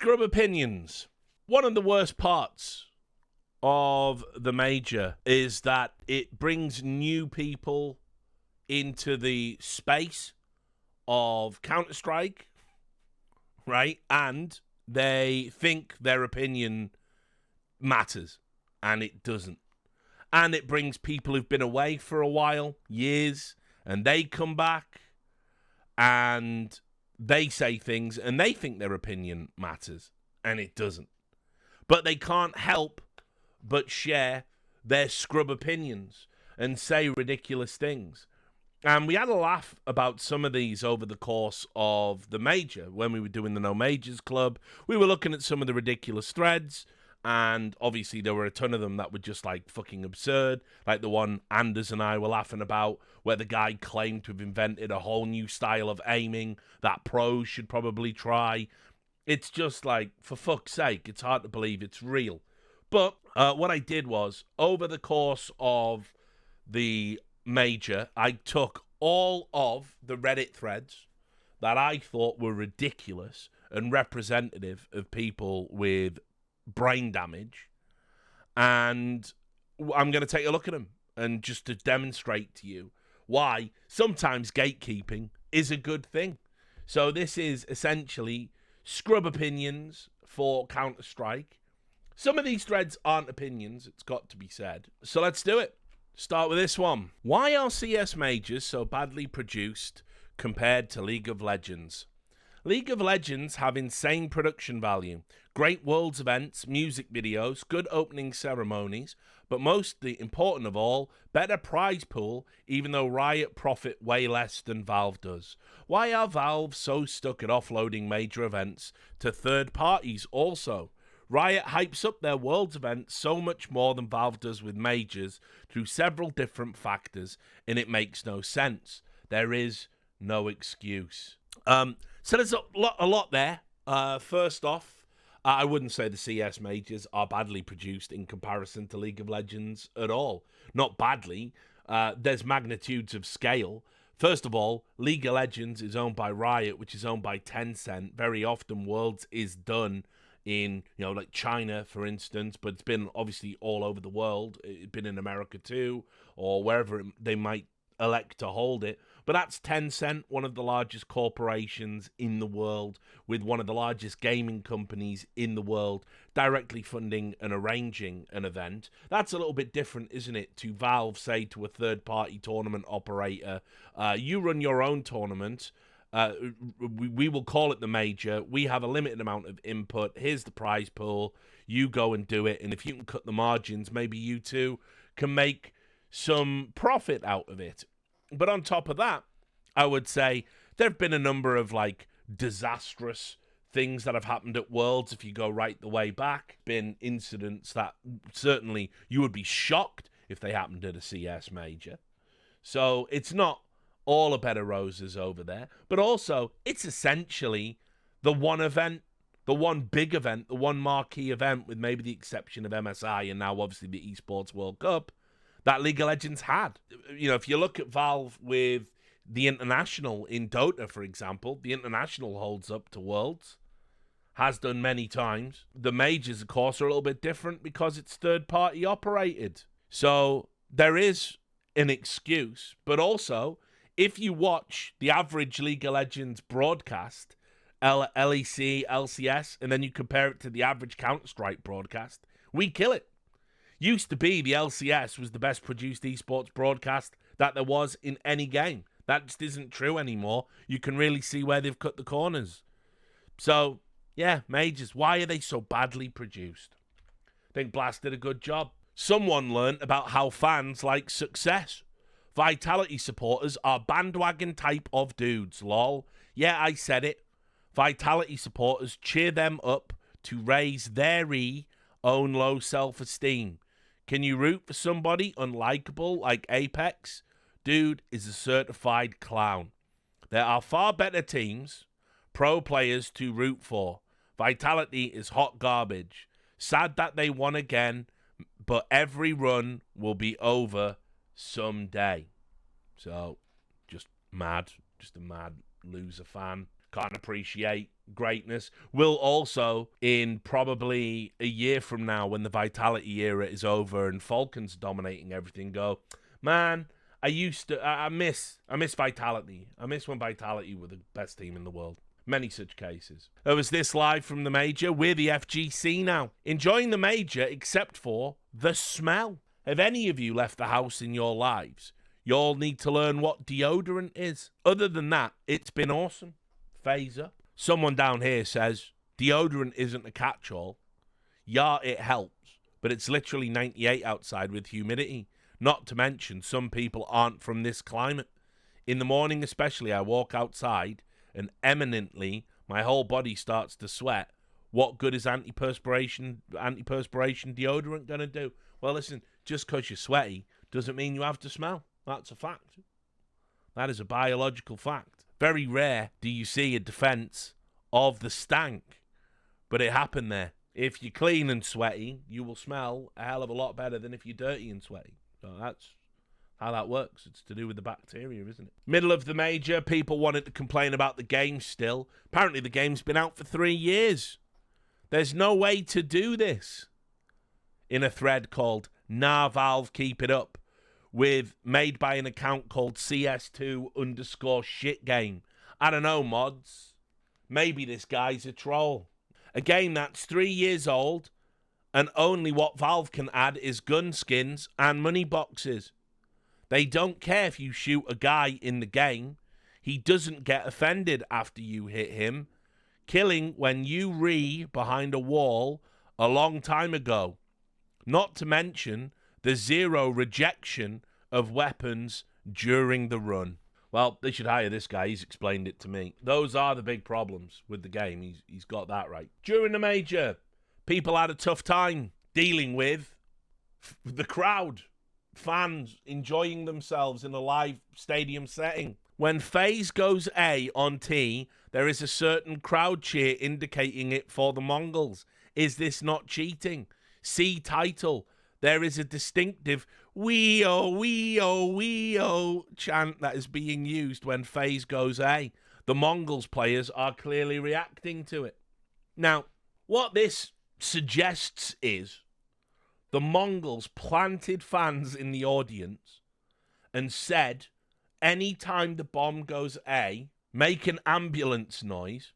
Scrub opinions. One of the worst parts of the major is that it brings new people into the space of Counter-Strike, right? And they think their opinion matters, and it doesn't. And it brings people who've been away for a while, years, and they come back and they say things and they think their opinion matters, and it doesn't. But they can't help but share their scrub opinions and say ridiculous things. And we had a laugh about some of these over the course of the major. When we were doing the No Majors Club, we were looking at some of the ridiculous threads, and obviously there were a ton of them that were just like fucking absurd, like the one Anders and I were laughing about, where the guy claimed to have invented a whole new style of aiming that pros should probably try. It's just like, for fuck's sake, it's hard to believe it's real. But what I did was, over the course of the major, I took all of the Reddit threads that I thought were ridiculous and representative of people with brain damage, and I'm going to take a look at them and just to demonstrate to you why sometimes gatekeeping is a good thing. So this is essentially scrub opinions for Counter-Strike. Some of these threads aren't opinions, it's got to be said. So let's do it. Start with this one. Why are CS majors so badly produced compared to League of Legends? League of Legends have insane production value, great Worlds events, music videos, good opening ceremonies, but mostly important of all, better prize pool, even though Riot profit way less than Valve does. Why are Valve so stuck at offloading major events to third parties also? Riot hypes up their Worlds events so much more than Valve does with majors through several different factors, and it makes no sense. There is no excuse. So there's a lot there. First off, I wouldn't say the CS majors are badly produced in comparison to League of Legends at all. Not badly. There's magnitudes of scale. First of all, League of Legends is owned by Riot, which is owned by Tencent. Very often, Worlds is done in, like China, for instance, but it's been obviously all over the world. It's been in America too, or wherever they might elect to hold it. But that's Tencent, one of the largest corporations in the world, with one of the largest gaming companies in the world, directly funding and arranging an event. That's a little bit different, isn't it, to Valve say to a third-party tournament operator, you run your own tournament, we will call it the major, we have a limited amount of input, here's the prize pool, you go and do it, and if you can cut the margins, maybe you too can make some profit out of it. But on top of that, I would say there have been a number of disastrous things that have happened at Worlds. If you go right the way back, been incidents that certainly you would be shocked if they happened at a CS major. So it's not all a bed of roses over there, but also it's essentially the one event, the one big event, the one marquee event, with maybe the exception of MSI and now obviously the Esports World Cup, that League of Legends had. If you look at Valve with the International in Dota, for example, the International holds up to Worlds, has done many times. The majors, of course, are a little bit different because it's third-party operated. So there is an excuse, but also, if you watch the average League of Legends broadcast, LEC, LCS, and then you compare it to the average Counter-Strike broadcast, we kill it. Used to be the LCS was the best produced esports broadcast that there was in any game. That just isn't true anymore. You can really see where they've cut the corners. So, yeah, majors, why are they so badly produced? I think Blast did a good job. Someone learned about how fans like success. Vitality supporters are bandwagon type of dudes, lol. Yeah, I said it. Vitality supporters cheer them up to raise their own low self-esteem. Can you root for somebody unlikable like Apex? Dude is a certified clown. There are far better teams, pro players to root for. Vitality is hot garbage. Sad that they won again, but every run will be over someday. So, just a mad loser fan. can't appreciate greatness, will also, in probably a year from now, when the Vitality era is over and Falcon's dominating everything, go, man, I miss Vitality. I miss when Vitality were the best team in the world. Many such cases. There was this live from the Major. We're the FGC now. Enjoying the Major except for the smell. Have any of you left the house in your lives? You all need to learn what deodorant is. Other than that, it's been awesome. Faze up. Someone down here says, deodorant isn't a catch-all. Yeah, it helps, but it's literally 98 outside with humidity. Not to mention, some people aren't from this climate. In the morning especially, I walk outside and eminently my whole body starts to sweat. What good is antiperspiration deodorant going to do? Well, listen, just because you're sweaty doesn't mean you have to smell. That's a fact. That is a biological fact. Very rare do you see a defense of the stank, but it happened there. If you're clean and sweaty, you will smell a hell of a lot better than if you're dirty and sweaty. So that's how that works. It's to do with the bacteria, isn't it? Middle of the Major, people wanted to complain about the game still. Apparently the game's been out for 3 years. There's no way to do this. In a thread called Nah Valve Keep It Up, made by an account called CS2_shitgame. I don't know, mods. Maybe this guy's a troll. A game that's 3 years old, and only what Valve can add is gun skins and money boxes. They don't care if you shoot a guy in the game. He doesn't get offended after you hit him. Killing when you behind a wall a long time ago. Not to mention the zero rejection of weapons during the run. Well, they should hire this guy. He's explained it to me. Those are the big problems with the game. He's got that right. During the Major, people had a tough time dealing with the crowd. Fans enjoying themselves in a live stadium setting. When Faze goes A on T, there is a certain crowd cheer indicating it for the Mongols. Is this not cheating? See title. There is a distinctive wee-oh, wee-oh, wee-oh chant that is being used when Faze goes A. The Mongols players are clearly reacting to it. Now, what this suggests is the Mongols planted fans in the audience and said, anytime the bomb goes A, make an ambulance noise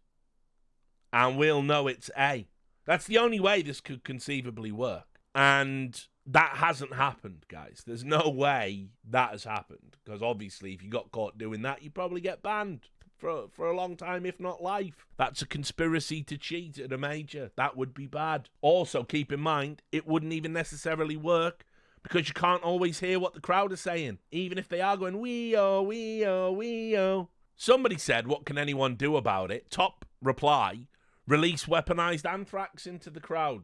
and we'll know it's A. That's the only way this could conceivably work. And that hasn't happened, guys. There's no way that has happened. Because obviously, if you got caught doing that, you'd probably get banned for a long time, if not life. That's a conspiracy to cheat at a Major. That would be bad. Also, keep in mind, it wouldn't even necessarily work because you can't always hear what the crowd are saying, even if they are going, wee-oh, wee-oh, wee-oh. Somebody said, what can anyone do about it? Top reply, release weaponized anthrax into the crowd.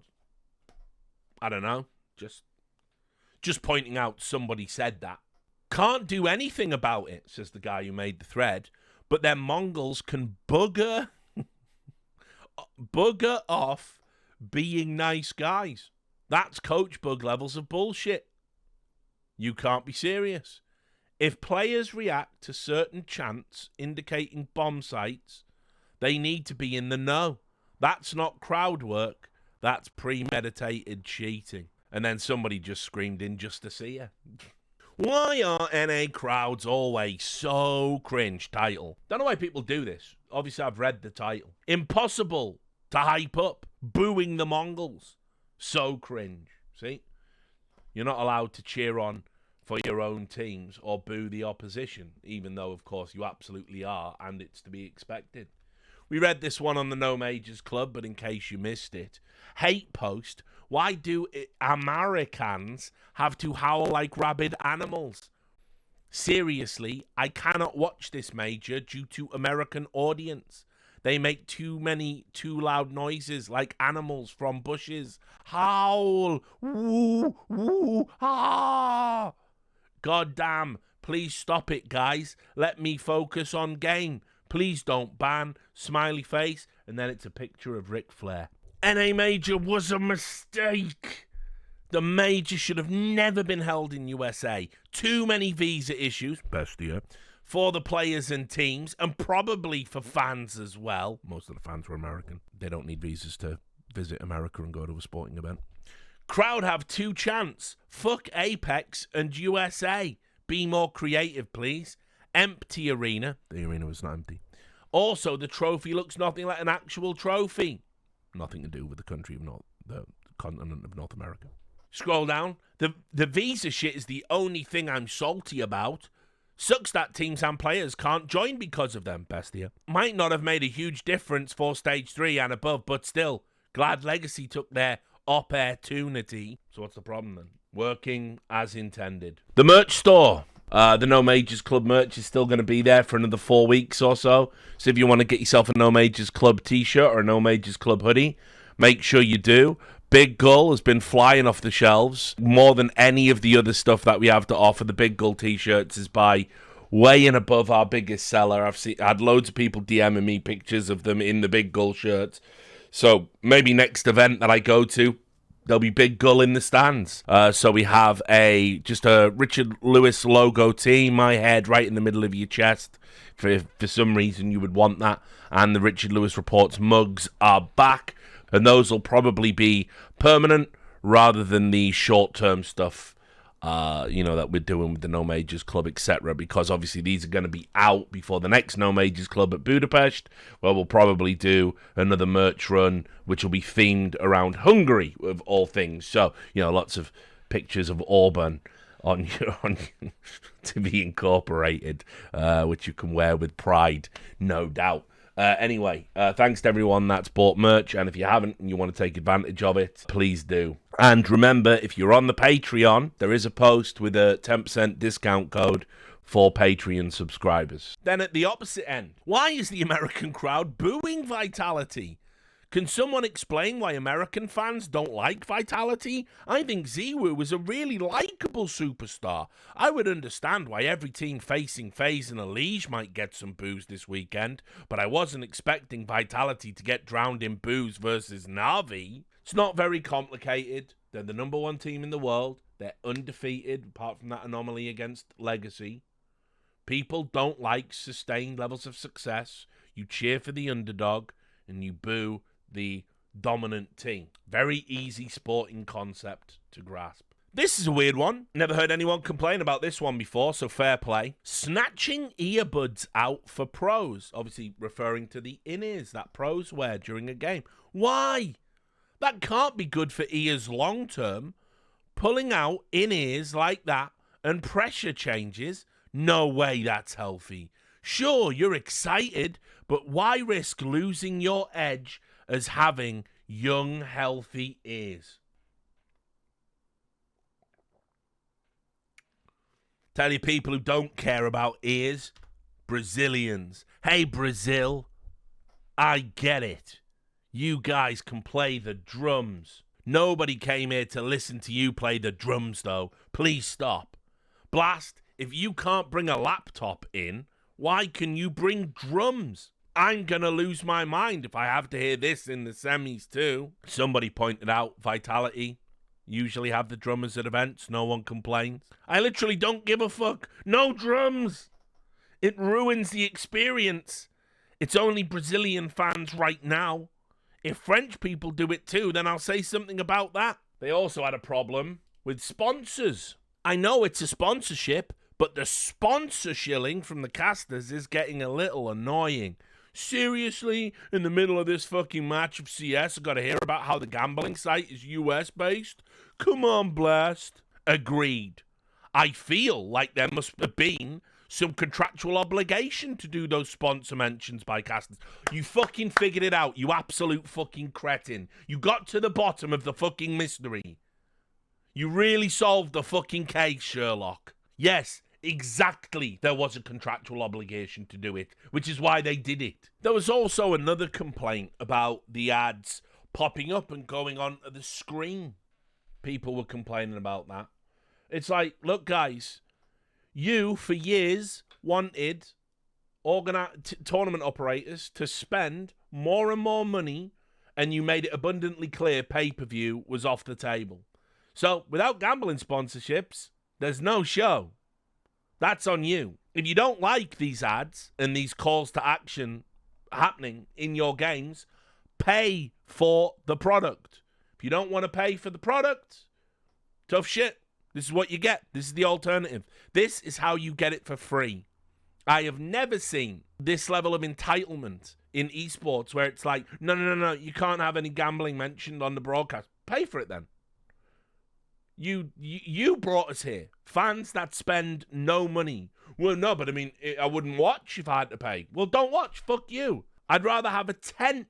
I don't know. Just pointing out somebody said that. Can't do anything about it, says the guy who made the thread, but then Mongols can bugger off being nice guys. That's coach bug levels of bullshit. You can't be serious. If players react to certain chants indicating bomb sites, they need to be in the know. That's not crowd work. That's premeditated cheating. And then somebody just screamed in just to see her. Why are NA crowds always so cringe? Title. Don't know why people do this. Obviously, I've read the title. Impossible to hype up. Booing the Mongols. So cringe. See? You're not allowed to cheer on for your own teams or boo the opposition, even though, of course, you absolutely are, and it's to be expected. We read this one on the No Majors Club, but in case you missed it. Hate post. Why do Americans have to howl like rabid animals? Seriously, I cannot watch this Major due to American audience. They make too loud noises like animals from bushes. Howl. Woo, woo, ah. God damn. Please stop it, guys. Let me focus on game. Please don't ban. Smiley face. And then it's a picture of Ric Flair. NA Major was a mistake. The Major should have never been held in USA. Too many visa issues. Best year. for the players and teams, and probably for fans as well. Most of the fans were American. They don't need visas to visit America and go to a sporting event. Crowd have 2 chants. Fuck Apex and USA. Be more creative, please. Empty arena. The arena was not empty. Also, the trophy looks nothing like an actual trophy. Nothing to do with the country of the continent of North America. Scroll down. The visa shit is the only thing I'm salty about. Sucks that teams and players can't join because of them, Bestia. Might not have made a huge difference for Stage 3 and above, but still, glad Legacy took their opportunity. So what's the problem then? Working as intended. The merch store. The No Majors Club merch is still going to be there for another 4 weeks or so. So if you want to get yourself a No Majors Club t-shirt or a No Majors Club hoodie, make sure you do. Big Gull has been flying off the shelves more than any of the other stuff that we have to offer. The Big Gull t-shirts is by way and above our biggest seller. I had loads of people DMing me pictures of them in the Big Gull shirts. So maybe next event that I go to, there'll be Big Gull in the stands. So we have just a Richard Lewis logo tee, my head right in the middle of your chest. For some reason you would want that. And the Richard Lewis Reports mugs are back. And those will probably be permanent rather than the short-term stuff, that we're doing with the No Majors Club, etc. Because obviously these are going to be out before the next No Majors Club at Budapest, where we'll probably do another merch run, which will be themed around Hungary, of all things. So, lots of pictures of Orban on to be incorporated, which you can wear with pride, no doubt. Anyway, thanks to everyone that's bought merch, and if you haven't and you want to take advantage of it, please do. And remember, if you're on the Patreon, there is a post with a 10% discount code for Patreon subscribers. Then at the opposite end, why is the American crowd booing Vitality? Can someone explain why American fans don't like Vitality? I think Ziwu is a really likeable superstar. I would understand why every team facing Faze and Elige might get some boos this weekend, but I wasn't expecting Vitality to get drowned in boos versus Na'Vi. It's not very complicated. They're the number 1 team in the world. They're undefeated, apart from that anomaly against Legacy. People don't like sustained levels of success. You cheer for the underdog, and you boo the dominant team. Very easy sporting concept to grasp. This is a weird one. Never heard anyone complain about this one before, so fair play. Snatching earbuds out for pros. Obviously referring to the in-ears that pros wear during a game. Why? That can't be good for ears long term. Pulling out in-ears like that and pressure changes. No way that's healthy. Sure, you're excited, but why risk losing your edge as having young, healthy ears? Tell you people who don't care about ears, Brazilians. Hey, Brazil, I get it. You guys can play the drums. Nobody came here to listen to you play the drums, though. Please stop. Blast, if you can't bring a laptop in, why can you bring drums? I'm going to lose my mind if I have to hear this in the semis too. Somebody pointed out Vitality usually have the drummers at events. No one complains. I literally don't give a fuck. No drums. It ruins the experience. It's only Brazilian fans right now. If French people do it too, then I'll say something about that. They also had a problem with sponsors. I know it's a sponsorship, but the sponsor shilling from the casters is getting a little annoying. Seriously, in the middle of this fucking match of CS, I gotta hear about how the gambling site is US-based? Come on, Blast. Agreed. I feel like there must have been some contractual obligation to do those sponsor mentions by casters. You fucking figured it out, you absolute fucking cretin. You got to the bottom of the fucking mystery. You really solved the fucking case, Sherlock. Yes, exactly, there was a contractual obligation to do it, which is why they did it. There was also another complaint about the ads popping up and going on the screen. People were complaining about that. It's like, look, guys, you, for years, wanted tournament operators to spend more and more money, and you made it abundantly clear pay-per-view was off the table. So, without gambling sponsorships, there's no show. That's on you. If you don't like these ads and these calls to action happening in your games, pay for the product. If you don't want to pay for the product, tough shit. This is what you get. This is the alternative. This is how you get it for free. I have never seen this level of entitlement in esports where it's like, no, you can't have any gambling mentioned on the broadcast. Pay for it then. You brought us here. Fans that spend no money. Well, no, but I mean, I wouldn't watch if I had to pay. Well, don't watch. Fuck you. I'd rather have 1/10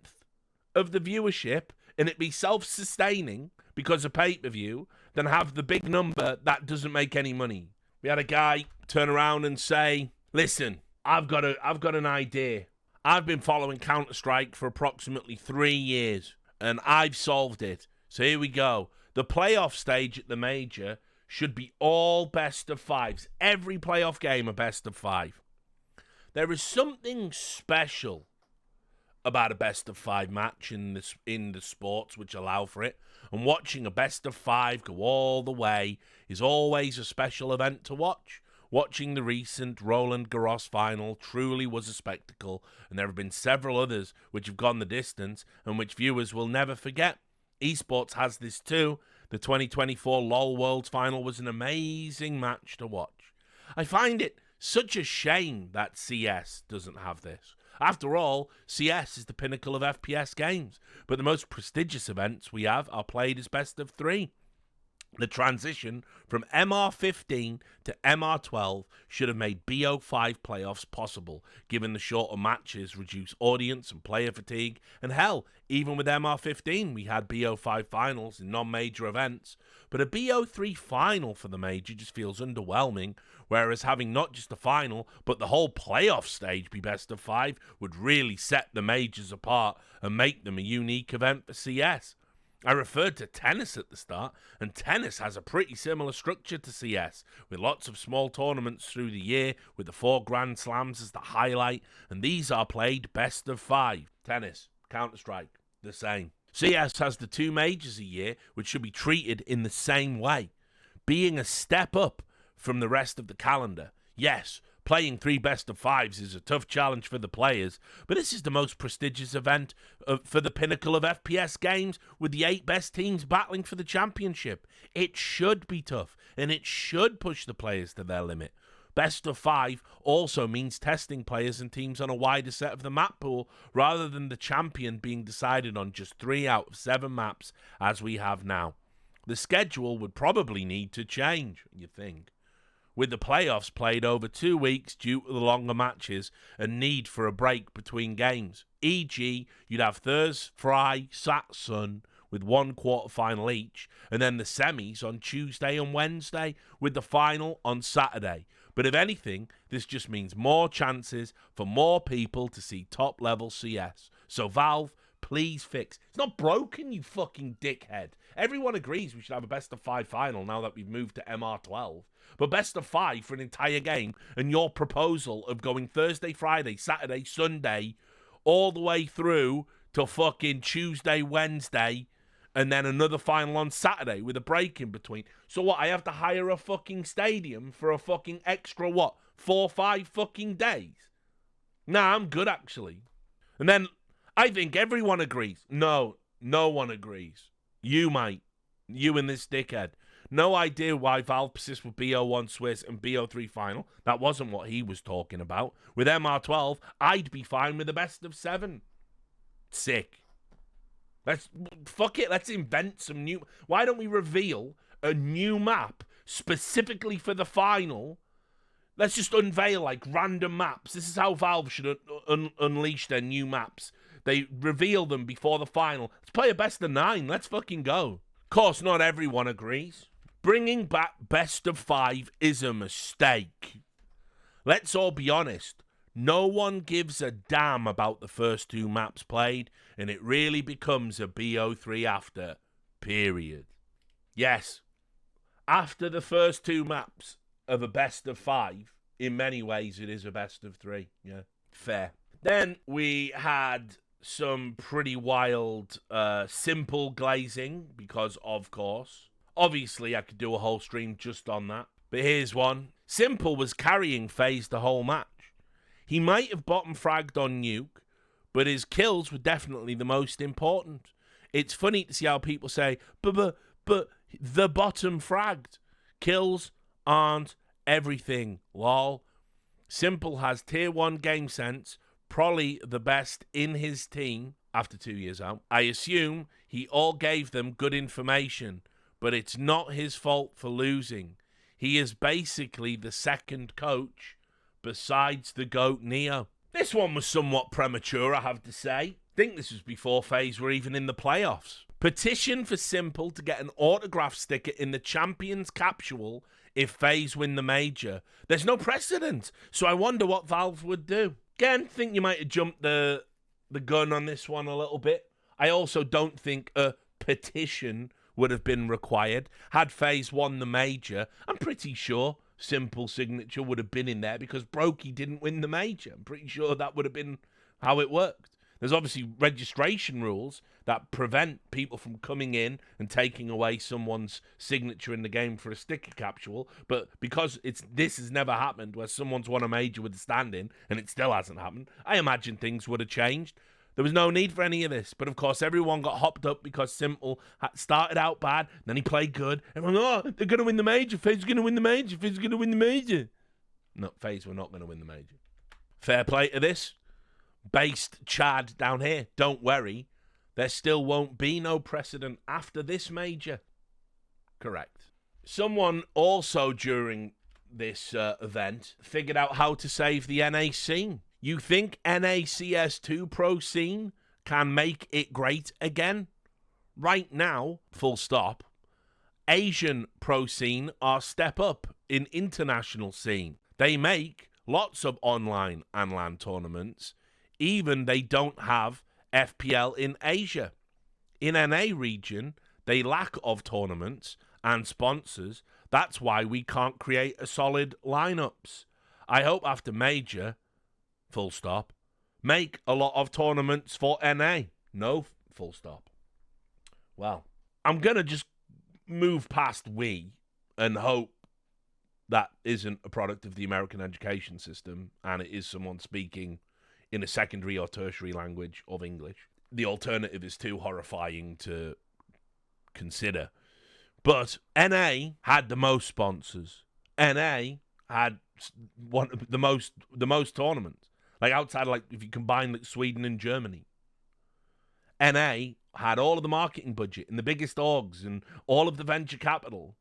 of the viewership and it be self-sustaining because of pay-per-view than have the big number that doesn't make any money. We had a guy turn around and say, listen, I've got an idea. I've been following Counter-Strike for approximately 3 years, and I've solved it. So here we go. The playoff stage at the major should be all best of fives. Every playoff game a best of 5. There is something special about a best of 5 match in the sports which allow for it. And watching a best of 5 go all the way is always a special event to watch. Watching the recent Roland Garros final truly was a spectacle, and there have been several others which have gone the distance and which viewers will never forget. Esports has this too. The 2024 LoL Worlds final was an amazing match to watch. I find it such a shame that CS doesn't have this. After all, CS is the pinnacle of FPS games, but the most prestigious events we have are played as best of 3. The transition from MR15 to MR12 should have made BO5 playoffs possible, given the shorter matches reduce audience and player fatigue, and hell, even with MR15 we had BO5 finals in non-major events, but a BO3 final for the major just feels underwhelming, whereas having not just a final, but the whole playoff stage be best of 5 would really set the majors apart and make them a unique event for CS. I referred to tennis at the start, and tennis has a pretty similar structure to CS, with lots of small tournaments through the year, with the 4 Grand Slams as the highlight, and these are played best of 5. Tennis, Counter-Strike, the same. CS has the 2 majors a year, which should be treated in the same way, being a step up from the rest of the calendar. Yes, playing 3 best of 5s is a tough challenge for the players, but this is the most prestigious event for the pinnacle of FPS games, with the 8 best teams battling for the championship. It should be tough, and it should push the players to their limit. Best of 5 also means testing players and teams on a wider set of the map pool, rather than the champion being decided on just 3 out of 7 maps as we have now. The schedule would probably need to change, you think, with the playoffs played over 2 weeks due to the longer matches and need for a break between games. E.g., you'd have Thursday, Friday, Sat, Sun with 1 quarterfinal each, and then the semis on Tuesday and Wednesday with the final on Saturday. But if anything, this just means more chances for more people to see top-level CS. So Valve, please fix. It's not broken, you fucking dickhead. Everyone agrees we should have a best of 5 final now that we've moved to MR12. But best of 5 for an entire game, and your proposal of going Thursday, Friday, Saturday, Sunday, all the way through to fucking Tuesday, Wednesday, and then another final on Saturday with a break in between. So what, I have to hire a fucking stadium for a fucking extra, 4-5 fucking days? Nah, I'm good, actually. And then I think everyone agrees. No one agrees. You, mate. You and this dickhead. No idea why Valve persists with BO1 Swiss and BO3 final. That wasn't what he was talking about. With MR12, I'd be fine with the best of 7. Sick. Fuck it, let's invent some new... Why don't we reveal a new map specifically for the final? Let's just unveil, like, random maps. This is how Valve should unleash their new maps. They reveal them before the final. Let's play a best of 9. Let's fucking go. Of course, not everyone agrees. Bringing back best of 5 is a mistake. Let's all be honest. No one gives a damn about the first 2 maps played, and it really becomes a BO3 after, period. Yes, after the first 2 maps of a best of 5, in many ways it is a best of 3. Yeah, fair. Then we had some pretty wild, simple glazing, because of course. Obviously, I could do a whole stream just on that. But here's one. Simple was carrying Faze the whole match. He might have bottom fragged on Nuke, but his kills were definitely the most important. It's funny to see how people say, but the bottom fragged. Kills aren't everything, lol. Simple has tier 1 game sense, probably the best in his team after 2 years out. I assume he all gave them good information, but it's not his fault for losing. He is basically the second coach besides the GOAT Neo. This one was somewhat premature, I have to say. I think this was before FaZe were even in the playoffs. Petition for Simple to get an autograph sticker in the Champions capsule if FaZe win the major. There's no precedent, so I wonder what Valve would do. Again, think you might have jumped the gun on this one a little bit. I also don't think a petition would have been required. Had FaZe won the major, I'm pretty sure Simple signature would have been in there because Brokey didn't win the major. I'm pretty sure that would have been how it worked. There's obviously registration rules that prevent people from coming in and taking away someone's signature in the game for a sticker capsule, but because this has never happened where someone's won a major with a stand-in, and it still hasn't happened, I imagine things would have changed. There was no need for any of this. But, of course, everyone got hopped up because Simple started out bad, then he played good. Everyone, oh, they're going to win the major. FaZe is going to win the major. FaZe is going to win the major. No, FaZe were not going to win the major. Fair play to this. Based Chad down here. Don't worry. There still won't be no precedent after this major. Correct. Someone also during this event figured out how to save the NA scene. You think NACS2 Pro scene can make it great again? Right now, full stop, Asian Pro scene are step up in international scene. They make lots of online and LAN tournaments, even they don't have FPL in Asia. In NA region, they lack of tournaments and sponsors. That's why we can't create a solid lineups. I hope after major, full stop, make a lot of tournaments for NA. No, full stop. Well, I'm going to just move past we and hope that isn't a product of the American education system and it is someone speaking in a secondary or tertiary language of English. The alternative is too horrifying to consider. But NA had the most sponsors. NA had one of the most tournaments. Like outside, like if you combine like Sweden and Germany. NA had all of the marketing budget and the biggest orgs and all of the venture capital.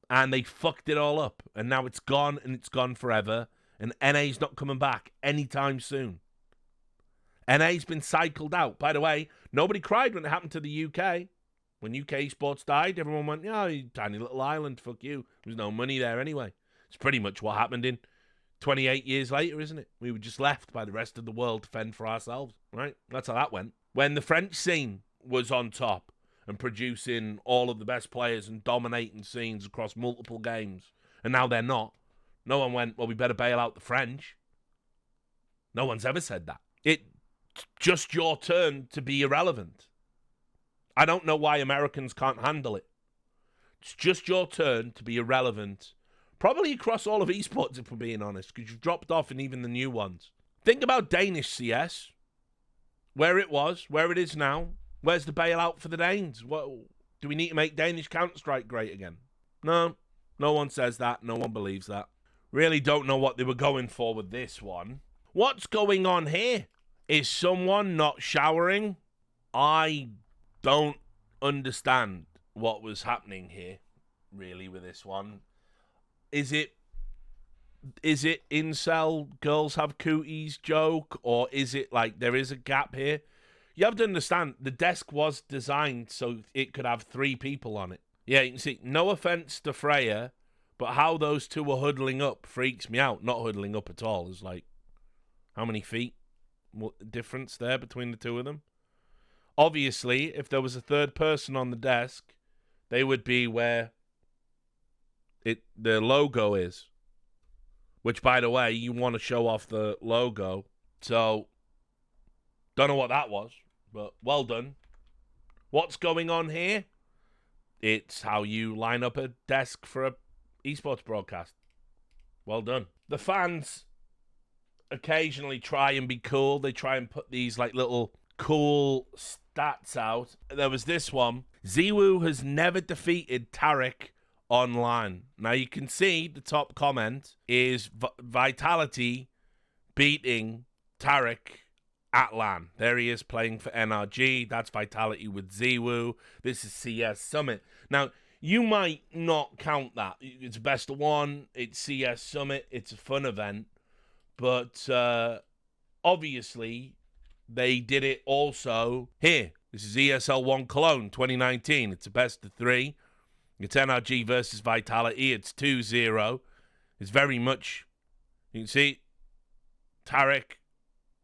And they fucked it all up. And now it's gone and it's gone forever. And NA's not coming back anytime soon. NA's been cycled out. By the way, nobody cried when it happened to the UK. When UK esports died, everyone went, yeah, you tiny little island, fuck you. There's no money there anyway. It's pretty much what happened in 28 years later, isn't it? We were just left by the rest of the world to fend for ourselves, right? That's how that went. When the French scene was on top and producing all of the best players and dominating scenes across multiple games, and now they're not, no one went, well, we better bail out the French. No one's ever said that. It's just your turn to be irrelevant. I don't know why Americans can't handle it. It's just your turn to be irrelevant. Probably across all of esports, if we're being honest, because you've dropped off in even the new ones. Think about Danish CS. Where it was, where it is now. Where's the bailout for the Danes? What, do we need to make Danish Counter-Strike great again? No. No one says that. No one believes that. Really don't know what they were going for with this one. What's going on here? Is someone not showering? I don't understand what was happening here, really, with this one. Is it incel girls have cooties joke, or is it like there is a gap here? You have to understand, the desk was designed so it could have 3 people on it. Yeah, you can see, no offense to Freya, but how those two were huddling up freaks me out. Not huddling up at all. It's like, how many feet difference there between the two of them? Obviously, if there was a third person on the desk, they would be where the logo is. Which, by the way, you want to show off the logo. So, don't know what that was, but well done. What's going on here? It's how you line up a desk for a esports broadcast. Well done. The fans occasionally try and be cool. They try and put these like little cool stats out. There was this one. Ziwu has never defeated Tarek online. Now you can see the top comment is Vitality beating Tarek at LAN. There he is playing for NRG. That's Vitality with Ziwu. This is CS Summit. Now, you might not count that. It's best of one. It's CS Summit. It's a fun event. But obviously, they did it also here. This is ESL 1 Cologne 2019. It's a best of 3. It's NRG versus Vitality. It's 2-0. It's very much, you can see, Tarek,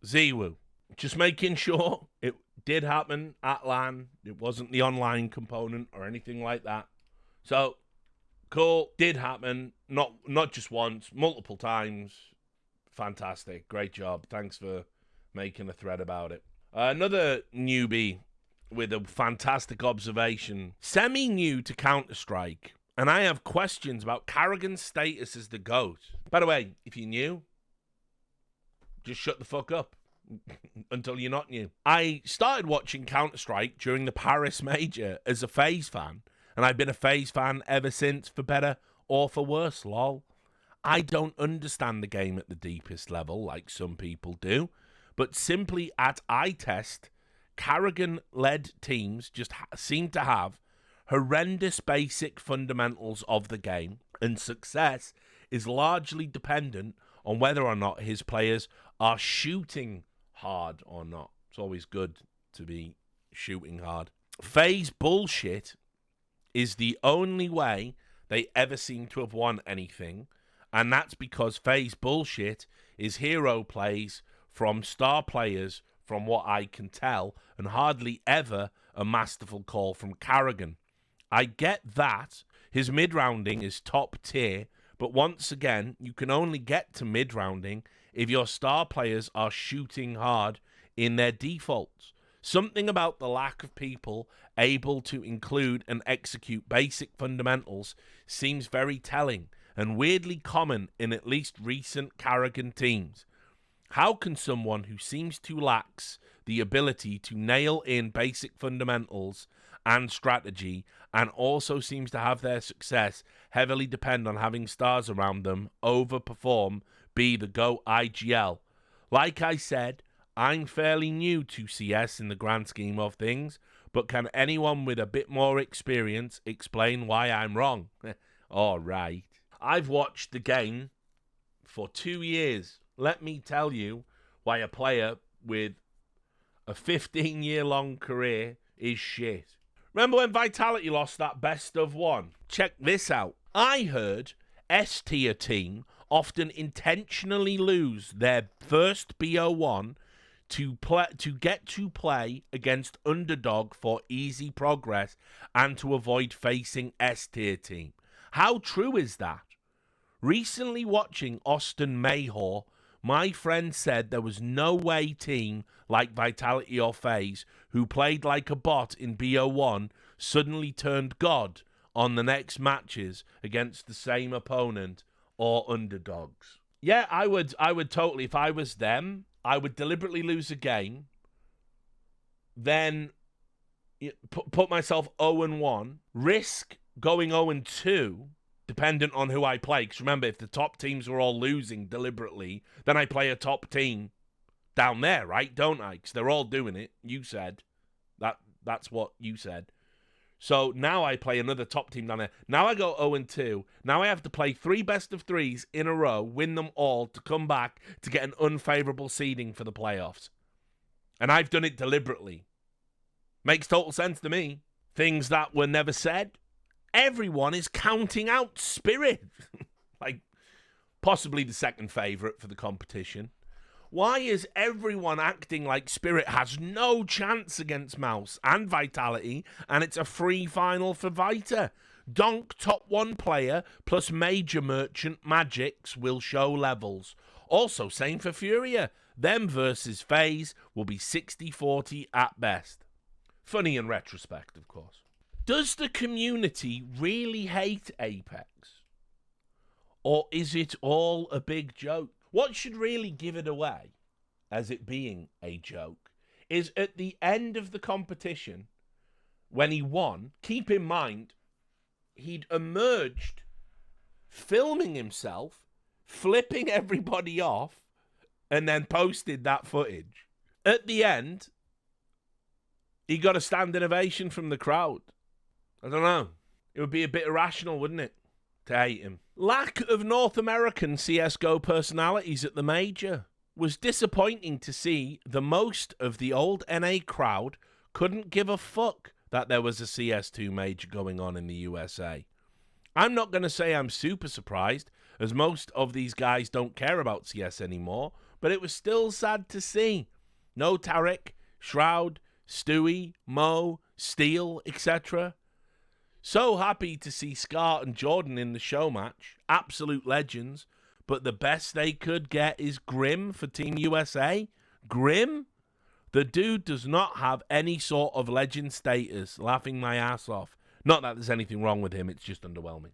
Ziwu. Just making sure it did happen at LAN. It wasn't the online component or anything like that. So, cool. Did happen. Not just once, multiple times. Fantastic. Great job. Thanks for making a thread about it. Another newbie with a fantastic observation. Semi-new to Counter-Strike. And I have questions about Karrigan's status as the GOAT. By the way, if you're new, just shut the fuck up until you're not new. I started watching Counter-Strike during the Paris Major as a Faze fan. And I've been a Faze fan ever since, for better or for worse, lol. I don't understand the game at the deepest level like some people do, but simply at eye test, Karrigan-led teams just seem to have horrendous basic fundamentals of the game, and success is largely dependent on whether or not his players are shooting hard or not. It's always good to be shooting hard. Faze bullshit is the only way they ever seem to have won anything, and that's because Faze bullshit is hero plays from star players, from what I can tell, and hardly ever a masterful call from Karrigan. I get that his mid-rounding is top tier, but once again, you can only get to mid-rounding if your star players are shooting hard in their defaults. Something about the lack of people able to include and execute basic fundamentals seems very telling and weirdly common in at least recent Karrigan teams. How can someone who seems to lack the ability to nail in basic fundamentals and strategy and also seems to have their success heavily depend on having stars around them overperform be the GOAT IGL? Like I said, I'm fairly new to CS in the grand scheme of things, but can anyone with a bit more experience explain why I'm wrong? All right. I've watched the game for 2 years. Let me tell you why a player with a 15-year-long career is shit. Remember when Vitality lost that best of one? Check this out. I heard S-tier team often intentionally lose their first BO1 to get to play against underdog for easy progress and to avoid facing S-tier team. How true is that? Recently watching Austin Mayhaw, my friend said there was no way team like Vitality or Faze, who played like a bot in BO1, suddenly turned God on the next matches against the same opponent or underdogs. Yeah, I would totally, if I was them, I would deliberately lose a game, then put myself 0-1, risk going 0-2, dependent on who I play. Because remember, if the top teams were all losing deliberately, then I play a top team down there, right? Don't I? Because they're all doing it. You said. That's what you said. So now I play another top team down there. Now I go 0-2. Now I have to play 3 best of 3s in a row, win them all to come back to get an unfavorable seeding for the playoffs. And I've done it deliberately. Makes total sense to me. Things that were never said. Everyone is counting out Spirit. Like, possibly the second favorite for the competition. Why is everyone acting like Spirit has no chance against Mouse and Vitality, and it's a free final for Vita? Donk top 1 player plus major merchant Magics will show levels. Also, same for Furia. Them versus Faze will be 60-40 at best. Funny in retrospect, of course. Does the community really hate Apex? Or is it all a big joke? What should really give it away as it being a joke is at the end of the competition, when he won, keep in mind, he'd emerged filming himself, flipping everybody off, and then posted that footage. At the end, he got a standing ovation from the crowd. I don't know. It would be a bit irrational, wouldn't it, to hate him? Lack of North American CSGO personalities at the major was disappointing to see. The most of the old NA crowd couldn't give a fuck that there was a CS2 major going on in the USA. I'm not going to say I'm super surprised, as most of these guys don't care about CS anymore, but it was still sad to see. No Tarek, Shroud, Stewie, Mo, Steele, etc. So happy to see Scar and Jordan in the show match. Absolute legends. But the best they could get is Grim for Team USA. Grim? The dude does not have any sort of legend status. Laughing my ass off. Not that there's anything wrong with him. It's just underwhelming.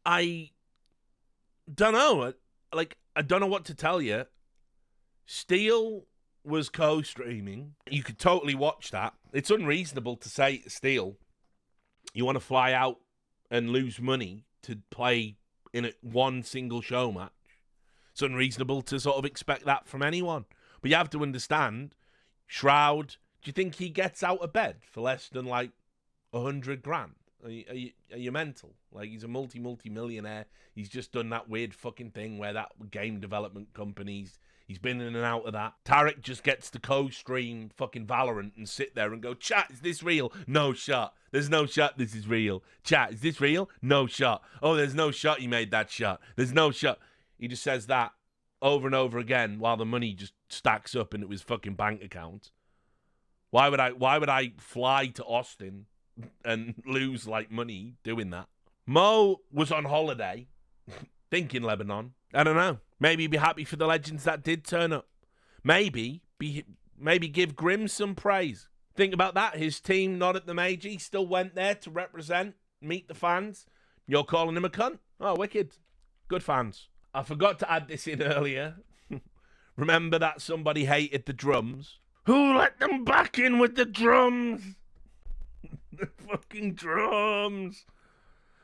I don't know. I don't know what to tell you. Steele was co-streaming. You could totally watch that. It's unreasonable to say, Steele, you want to fly out and lose money to play in one single show match. It's unreasonable to sort of expect that from anyone. But you have to understand, Shroud, do you think he gets out of bed for less than like 100 grand? Are you mental? Like, he's a multi-millionaire. He's just done that weird fucking thing where that game development companies, he's been in and out of that. Tarek just gets to co-stream fucking Valorant and sit there and go, chat, is this real? No shot. There's no shot this is real. Chat, is this real? No shot. Oh, there's no shot he made that shot. There's no shot. He just says that over and over again while the money just stacks up into his fucking bank account. Why would I fly to Austin and lose like money doing that? Mo was on holiday, thinking Lebanon. I don't know. Maybe he'd be happy for the legends that did turn up. Maybe give Grim some praise. Think about that. His team not at the major. He still went there to represent, meet the fans. You're calling him a cunt? Oh, wicked. Good fans. I forgot to add this in earlier. Remember that somebody hated the drums? Who let them back in with the drums? The fucking drums.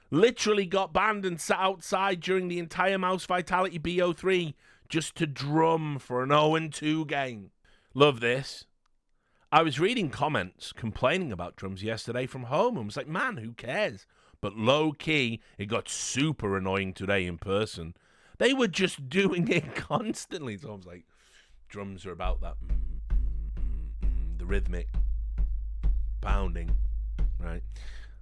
Literally got banned and sat outside during the entire Mouse Vitality BO3 just to drum for an 0-2 game. Love this. I was reading comments complaining about drums yesterday from home and was like, man, who cares? But low-key, it got super annoying today in person. They were just doing it constantly. So I was like, drums are about that, the rhythmic pounding, right?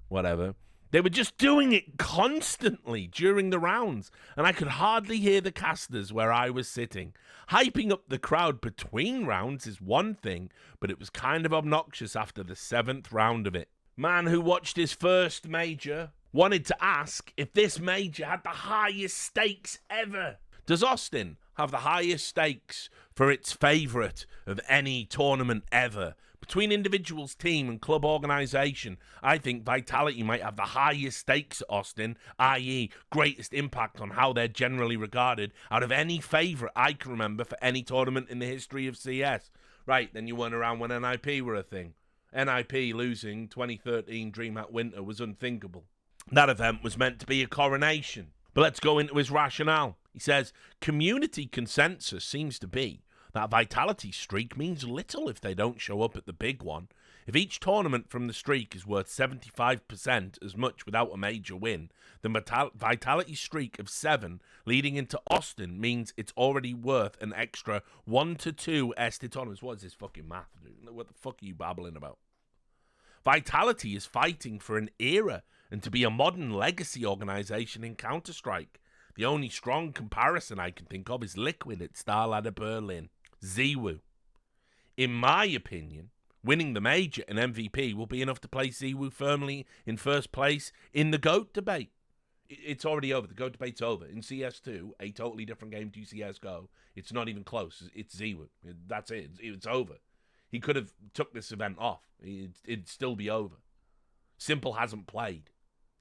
Whatever. They were just doing it constantly during the rounds, and I could hardly hear the casters where I was sitting. Hyping up the crowd between rounds is one thing, but it was kind of obnoxious after the 7th round of it. Man who watched his first major wanted to ask if this major had the highest stakes ever. Does Austin have the highest stakes for its favourite of any tournament ever? Between individuals, team and club organisation, I think Vitality might have the highest stakes at Austin, i.e. greatest impact on how they're generally regarded out of any favourite I can remember for any tournament in the history of CS. Right, then you weren't around when NIP were a thing. NIP losing 2013 DreamHack Winter was unthinkable. That event was meant to be a coronation. But let's go into his rationale. He says, community consensus seems to be that Vitality streak means little if they don't show up at the big one. If each tournament from the streak is worth 75% as much without a major win, then Vitality streak of 7 leading into Austin means it's already worth an extra 1 to 2 ST tournaments. What is this fucking math, dude? What the fuck are you babbling about? Vitality is fighting for an era and to be a modern legacy organisation in Counter-Strike. The only strong comparison I can think of is Liquid at Starladder Berlin. ZeWu. In my opinion, winning the major and MVP will be enough to place ZeWu firmly in first place in the GOAT debate. It's already over. The GOAT debate's over. In CS2, a totally different game to CSGO, it's not even close. It's ZeWu. That's it. It's over. He could have took this event off. It'd still be over. Simple hasn't played.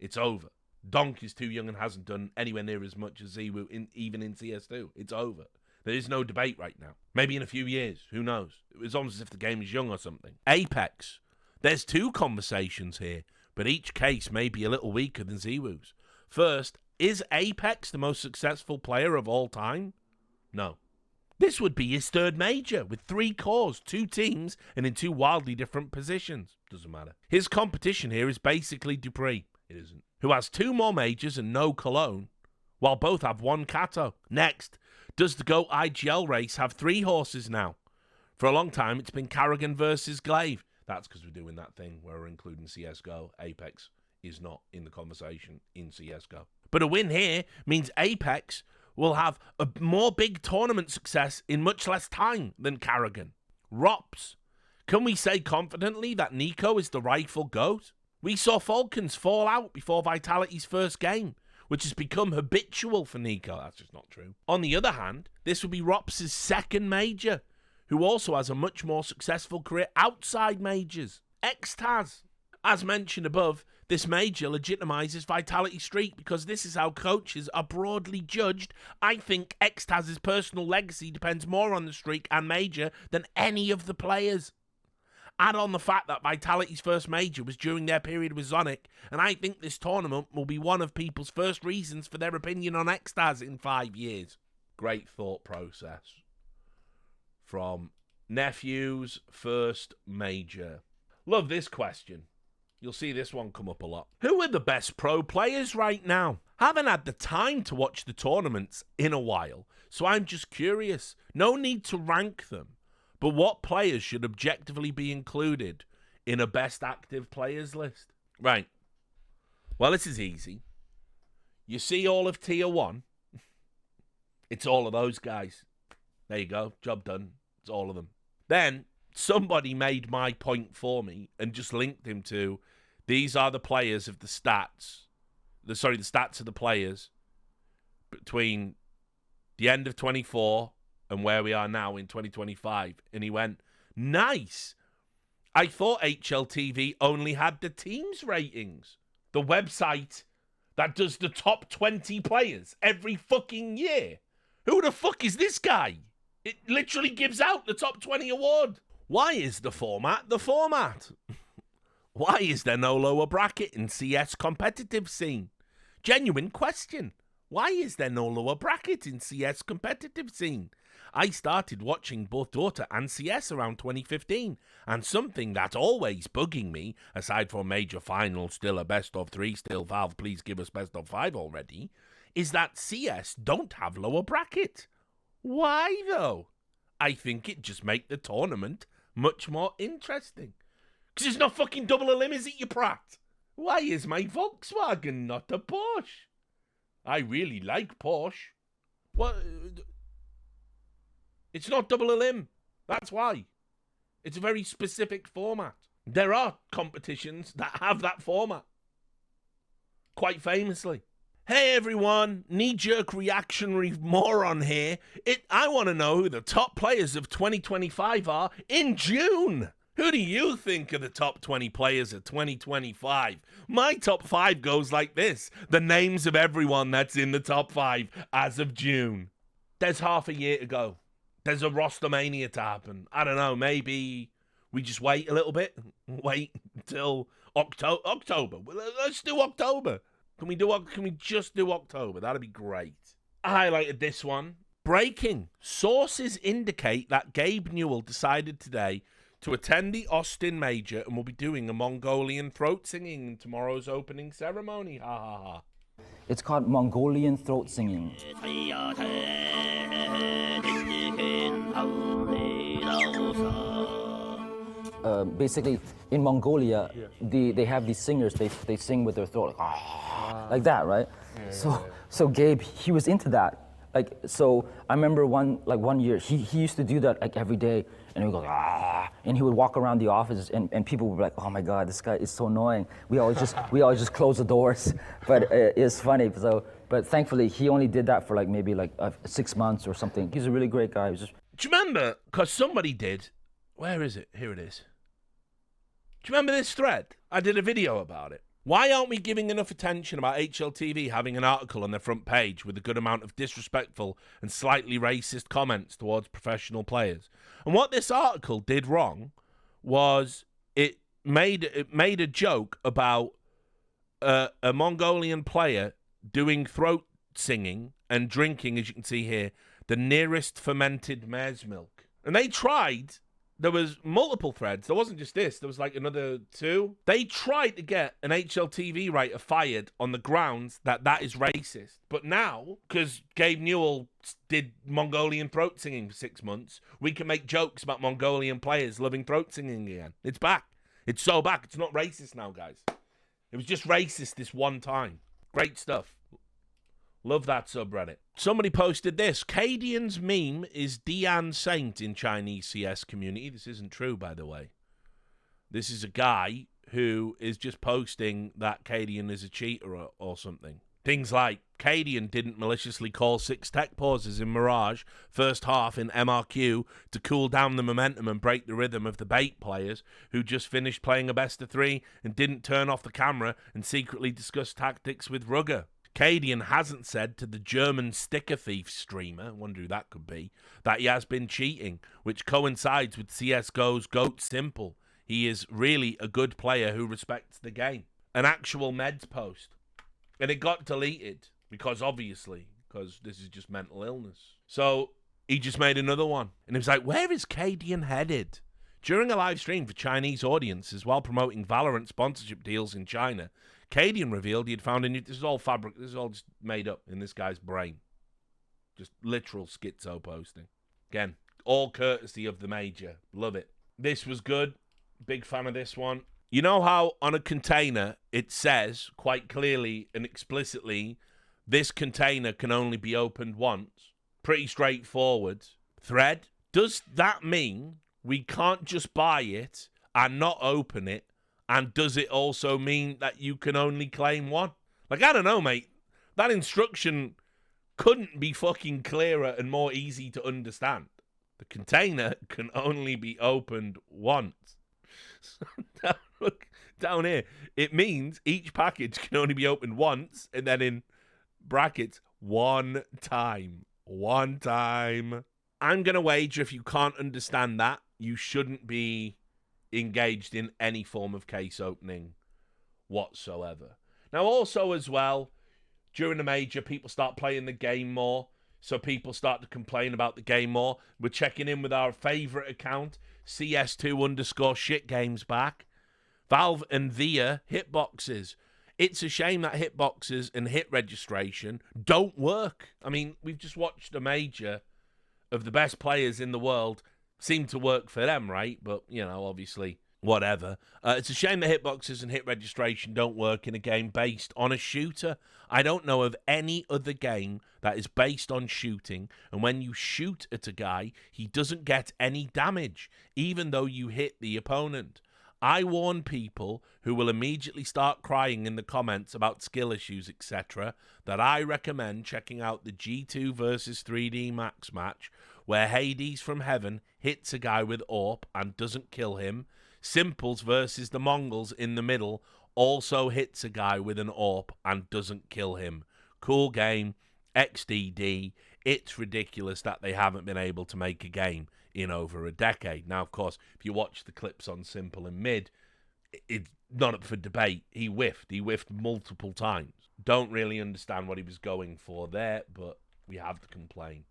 It's over. Donk is too young and hasn't done anywhere near as much as Ziwu, even in CS2. It's over. There is no debate right now. Maybe in a few years. Who knows? It was almost as if the game is young or something. Apex. There's two conversations here, but each case may be a little weaker than Ziwu's. First, is Apex the most successful player of all time? No. This would be his third major, with 3 cores, 2 teams, and in 2 wildly different positions. Doesn't matter. His competition here is basically Dupree. It isn't. Who has 2 more majors and no Cologne, while both have 1 Kato. Next, does the GOAT IGL race have 3 horses now? For a long time, it's been Karrigan versus Glaive. That's because we're doing that thing where we're including CSGO. Apex is not in the conversation in CSGO. But a win here means Apex will have a more big tournament success in much less time than Karrigan. Rops. Can we say confidently that Nico is the rightful GOAT? We saw Falcons fall out before Vitality's first game, which has become habitual for Nico. That's just not true. On the other hand, this will be Rops' second major, who also has a much more successful career outside majors. Xtaz. As mentioned above, this major legitimizes Vitality's streak because this is how coaches are broadly judged. I think Xtaz's personal legacy depends more on the streak and major than any of the players. Add on the fact that Vitality's first major was during their period with Zonic, and I think this tournament will be one of people's first reasons for their opinion on Xtaz in 5 years. Great thought process from Nephew's first major. Love this question. You'll see this one come up a lot. Who are the best pro players right now? Haven't had the time to watch the tournaments in a while, so I'm just curious. No need to rank them, but what players should objectively be included in a best active players list? Right. Well, this is easy. You see all of Tier 1? It's all of those guys. There you go. Job done. It's all of them. Then somebody made my point for me and just linked him to these are the players of the stats. The stats of the players between the end of 24 and where we are now in 2025. And he went, nice. I thought HLTV only had the team's ratings. The website that does the top 20 players every fucking year. Who the fuck is this guy? It literally gives out the top 20 award. Why is the format the format? Why is there no lower bracket in CS competitive scene? Genuine question. Why is there no lower bracket in CS competitive scene? I started watching both Dota and CS around 2015, and something that's always bugging me, aside from major finals, still a best of 3, still Valve, please give us best of 5 already, is that CS don't have lower bracket. Why though? I think it just make the tournament much more interesting. Because it's not fucking double elim, is it, you prat? Why is my Volkswagen not a Porsche? I really like Porsche. What? It's not double elim. That's why. It's a very specific format. There are competitions that have that format. Quite famously. Hey everyone, knee-jerk reactionary moron here. I want to know who the top players of 2025 are in June. Who do you think are the top 20 players of 2025? My top 5 goes like this. The names of everyone that's in the top 5 as of June. There's half a year to go. There's a roster mania to happen. I don't know, maybe we just wait a little bit. Wait until October. Let's do October. Can we just do October? That'd be great. I highlighted this one. Breaking. Sources indicate that Gabe Newell decided today to attend the Austin Major and will be doing a Mongolian throat singing in tomorrow's opening ceremony. Ha ha ha. It's called Mongolian throat singing. Basically, in Mongolia, they have these singers. They sing with their throat like that, right? So Gabe, he was into that. So I remember one year he used to do that like every day, and he would go and he would walk around the office, and people would be like, oh my God, this guy is so annoying. We always just close the doors, but it's funny. So, but thankfully he only did that for maybe 6 months or something. He's a really great guy. Do you remember? Because somebody did. Where is it? Here it is. Do you remember this thread? I did a video about it. Why aren't we giving enough attention about HLTV having an article on their front page with a good amount of disrespectful and slightly racist comments towards professional players? And what this article did wrong was it made a joke about a Mongolian player doing throat singing and drinking, as you can see here, the nearest fermented mare's milk. And they tried. There was multiple threads. There wasn't just this. There was like another 2. They tried to get an HLTV writer fired on the grounds that is racist. But now, because Gabe Newell did Mongolian throat singing for 6 months, we can make jokes about Mongolian players loving throat singing again. It's back. It's so back. It's not racist now, guys. It was just racist this one time. Great stuff. Love that subreddit. Somebody posted this. Cadian's meme is Dian Saint in Chinese CS community. This isn't true, by the way. This is a guy who is just posting that Cadian is a cheater or something. Things like, Cadian didn't maliciously call 6 tech pauses in Mirage first half in MRQ to cool down the momentum and break the rhythm of the bait players who just finished playing a best of 3 and didn't turn off the camera and secretly discuss tactics with Rugger. Cadian hasn't said to the German sticker thief streamer, I wonder who that could be, that he has been cheating, which coincides with CSGO's GOAT Simple. He is really a good player who respects the game. An actual meds post. And it got deleted because this is just mental illness. So he just made another one. And he was like, where is Cadian headed? During a live stream for Chinese audiences while promoting Valorant sponsorship deals in China, Cadian revealed he had found a new... This is all fabric. This is all just made up in this guy's brain. Just literal schizo posting. Again, all courtesy of the major. Love it. This was good. Big fan of this one. You know how on a container it says quite clearly and explicitly, this container can only be opened once? Pretty straightforward. Thread. Does that mean we can't just buy it and not open it? And does it also mean that you can only claim one? Like, I don't know, mate. That instruction couldn't be fucking clearer and more easy to understand. The container can only be opened once. So look down here. It means each package can only be opened once, and then in brackets, one time. One time. I'm going to wager if you can't understand that, you shouldn't be engaged in any form of case opening whatsoever. Now, also as well, during the major, people start playing the game more, so people start to complain about the game more. We're checking in with our favorite account, CS2_shitgames back. Valve and VIA hitboxes. It's a shame that hitboxes and hit registration don't work. I mean, we've just watched a major of the best players in the world. Seemed to work for them, right? But, you know, obviously, whatever. It's a shame that hitboxes and hit registration don't work in a game based on a shooter. I don't know of any other game that is based on shooting, and when you shoot at a guy, he doesn't get any damage, even though you hit the opponent. I warn people who will immediately start crying in the comments about skill issues, etc., that I recommend checking out the G2 versus 3D Max match, where Hades from Heaven hits a guy with AWP and doesn't kill him. Simples versus the Mongols in the middle also hits a guy with an AWP and doesn't kill him. Cool game, XDD. It's ridiculous that they haven't been able to make a game in over a decade. Now, of course, if you watch the clips on Simple and Mid, it's not up for debate. He whiffed. He whiffed multiple times. Don't really understand what he was going for there, but we have to complain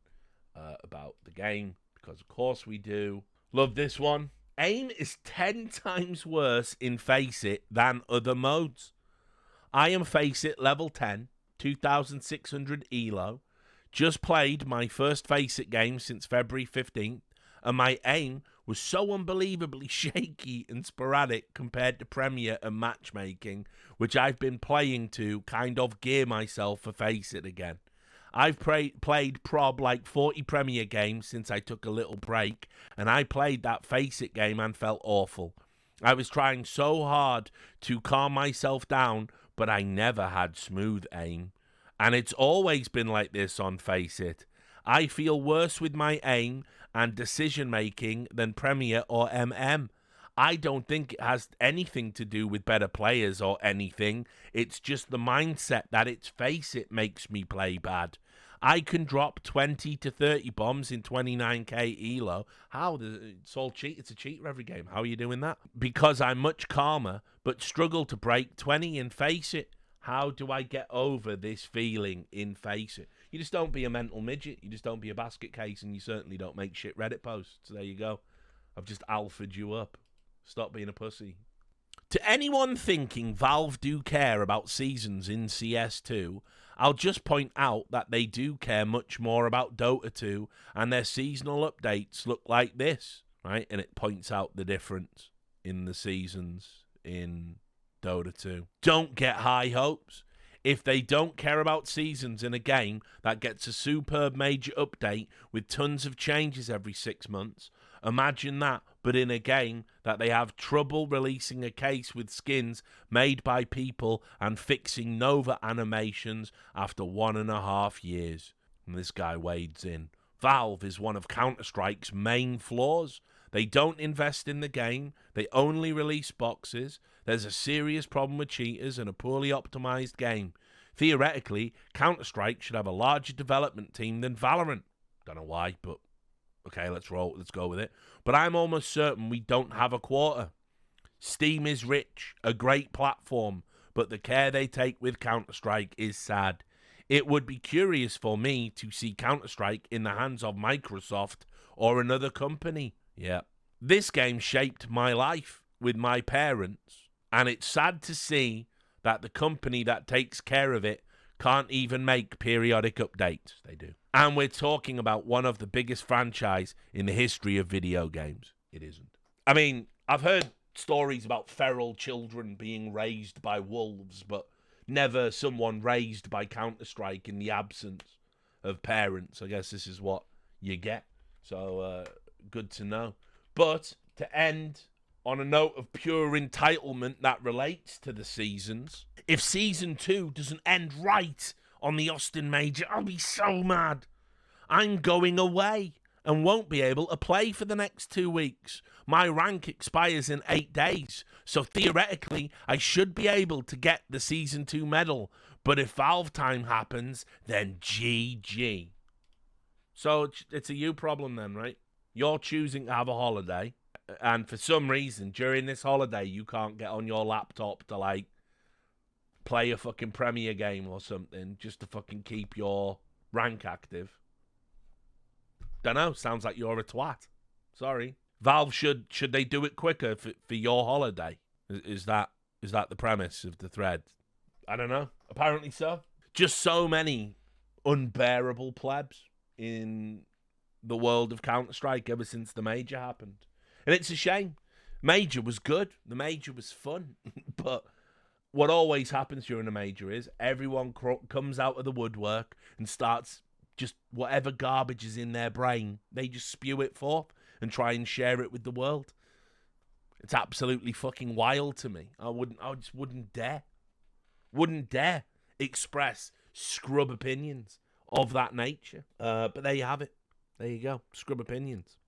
about the game, because of course we do. Love this one. Aim is 10 times worse in FaceIt than other modes. I am FaceIt level 10, 2600 elo. Just played my first FaceIt game since February 15th, and my aim was so unbelievably shaky and sporadic compared to Premier and matchmaking, which I've been playing to kind of gear myself for FaceIt again. I've played prob like 40 Premier games since I took a little break, and I played that FaceIt game and felt awful. I was trying so hard to calm myself down, but I never had smooth aim. And it's always been like this on FaceIt. I feel worse with my aim and decision making than Premier or MM. I don't think it has anything to do with better players or anything. It's just the mindset that it's FaceIt makes me play bad. I can drop 20 to 30 bombs in 29k elo. How? It's all cheat. It's a cheater every game. How are you doing that? Because I'm much calmer, but struggle to break 20 in FaceIt. How do I get over this feeling in FaceIt? You just don't be a mental midget. You just don't be a basket case, and you certainly don't make shit Reddit posts. So there you go. I've just alphaed you up. Stop being a pussy. To anyone thinking Valve do care about seasons in CS2, I'll just point out that they do care much more about Dota 2, and their seasonal updates look like this, right? And it points out the difference in the seasons in Dota 2. Don't get high hopes. If they don't care about seasons in a game that gets a superb major update with tons of changes every 6 months, imagine that, but in a game that they have trouble releasing a case with skins made by people and fixing Nova animations after 1.5 years. And this guy wades in. Valve is one of Counter-Strike's main flaws. They don't invest in the game. They only release boxes. There's a serious problem with cheaters and a poorly optimized game. Theoretically, Counter-Strike should have a larger development team than Valorant. Don't know why, but okay, let's go with it. But I'm almost certain we don't have a quarter. Steam is rich, a great platform, but the care they take with Counter-Strike is sad. It would be curious for me to see Counter-Strike in the hands of Microsoft or another company. Yeah. This game shaped my life with my parents, and it's sad to see that the company that takes care of it can't even make periodic updates. They do. And we're talking about one of the biggest franchise in the history of video games. It isn't. I mean, I've heard stories about feral children being raised by wolves, but never someone raised by Counter-Strike in the absence of parents. I guess this is what you get. So, good to know. But to end on a note of pure entitlement that relates to the seasons, if Season 2 doesn't end right on the Austin Major, I'll be so mad. I'm going away and won't be able to play for the next 2 weeks. My rank expires in 8 days, so theoretically I should be able to get the Season 2 medal, but if Valve time happens, then GG. So it's a you problem then, right? You're choosing to have a holiday, and for some reason during this holiday you can't get on your laptop to like play a fucking Premier game or something just to fucking keep your rank active. Dunno, sounds like you're a twat. Sorry. Valve should they do it quicker for your holiday? Is that the premise of the thread? I don't know. Apparently so. Just so many unbearable plebs in the world of Counter-Strike ever since the Major happened. And it's a shame. Major was good. The Major was fun. But what always happens during a Major is everyone comes out of the woodwork and starts just whatever garbage is in their brain, they just spew it forth and try and share it with the world. It's absolutely fucking wild to me. I just wouldn't dare express scrub opinions of that nature. But there you have it. There you go. Scrub opinions.